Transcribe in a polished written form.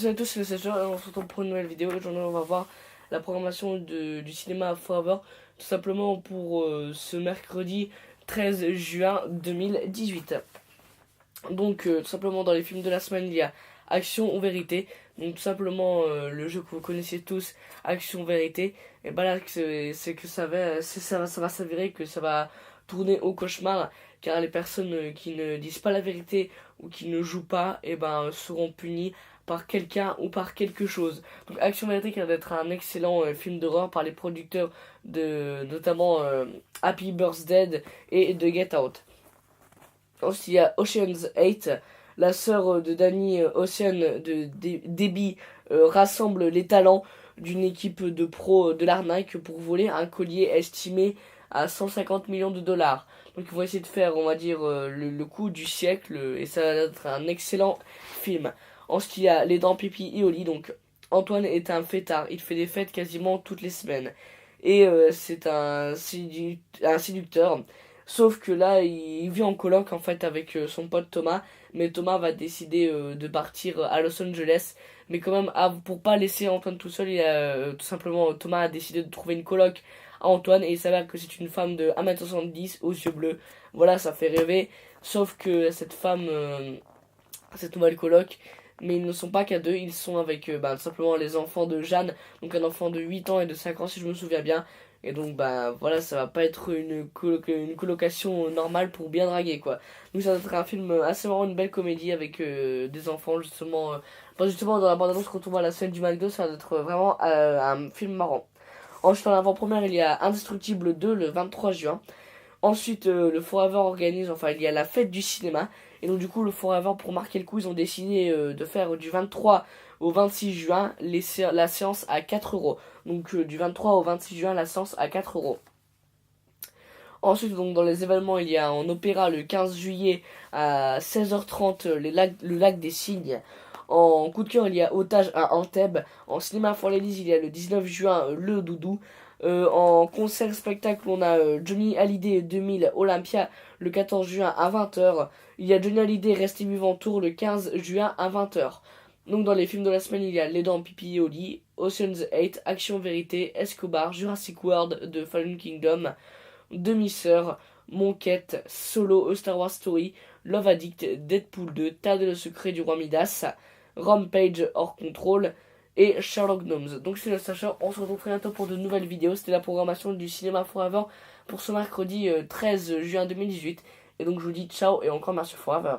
salut à tous, c'est le Sacheur et on se retrouve pour une nouvelle vidéo. Aujourd'hui on va voir la programmation du cinéma Forever, tout simplement pour ce mercredi 13 juin 2018. Donc tout simplement dans les films de la semaine il y a Action ou Vérité. Donc tout simplement le jeu que vous connaissez tous, Action ou Vérité. Et bah là c'est que ça va s'avérer que ça va tourner au cauchemar, car les personnes qui ne disent pas la vérité ou qui ne jouent pas, et ben seront punies par quelqu'un ou par quelque chose. Donc Action Vérité qui a d'être un excellent film d'horreur par les producteurs de notamment Happy Birthday et de Get Out. Ensuite, il y a Ocean's 8, la sœur de Danny Ocean de Debbie rassemble les talents d'une équipe de pros de l'arnaque pour voler un collier estimé à 150 millions de dollars. Donc ils vont essayer de faire, on va dire, le coup du siècle, et ça va être un excellent film. Ensuite, il y a Les Dents, Pipi et Oli. Donc Antoine est un fêtard, il fait des fêtes quasiment toutes les semaines. Et c'est un séducteur. Sauf que là, il vit en coloc en fait avec son pote Thomas, mais Thomas va décider de partir à Los Angeles. Mais quand même, pour pas laisser Antoine tout seul, tout simplement Thomas a décidé de trouver une coloc à Antoine, et il s'avère que c'est une femme de 1m70 aux yeux bleus. Voilà, ça fait rêver. Sauf que cette femme, cette nouvelle coloc, mais ils ne sont pas qu'à deux, ils sont avec tout simplement les enfants de Jeanne, donc un enfant de 8 ans et de 5 ans si je me souviens bien. Et donc voilà, ça va pas être une colocation normale pour bien draguer quoi. Donc ça va être un film assez marrant, une belle comédie avec des enfants justement. Justement dans la bande-annonce quand on voit la scène du McDo, ça va être vraiment un film marrant. Ensuite en avant-première il y a Indestructible 2 le 23 juin. Ensuite, le Forever organise, enfin, il y a la fête du cinéma. Et donc, du coup, le Forever, pour marquer le coup, ils ont décidé de faire du 23 au 26 juin la séance à 4 euros. Donc, du 23 au 26 juin, la séance à 4 euros. Ensuite, donc, dans les événements, il y a en opéra le 15 juillet à 16h30 le lac des Cygnes. En coup de cœur, il y a Otage à Antibes. En cinéma for Ladies, il y a le 19 juin le Doudou. En concert spectacle, on a Johnny Hallyday 2000 Olympia le 14 juin à 20h. Il y a Johnny Hallyday Resté Vivant Tour le 15 juin à 20h. Donc dans les films de la semaine, il y a Les Dents, Pipi et Oli, Ocean's 8, Action Vérité, Escobar, Jurassic World de Fallen Kingdom, Demi-sœur, Monquête, Solo, A Star Wars Story, Love Addict, Deadpool 2, Terre le secret du roi Midas, Rampage hors contrôle et Sherlock Gnomes. Donc c'est le Sacha, on se retrouve très bientôt pour de nouvelles vidéos. C'était la programmation du Cinéma Forever pour ce mercredi 13 juin 2018. Et donc je vous dis ciao et encore merci Forever.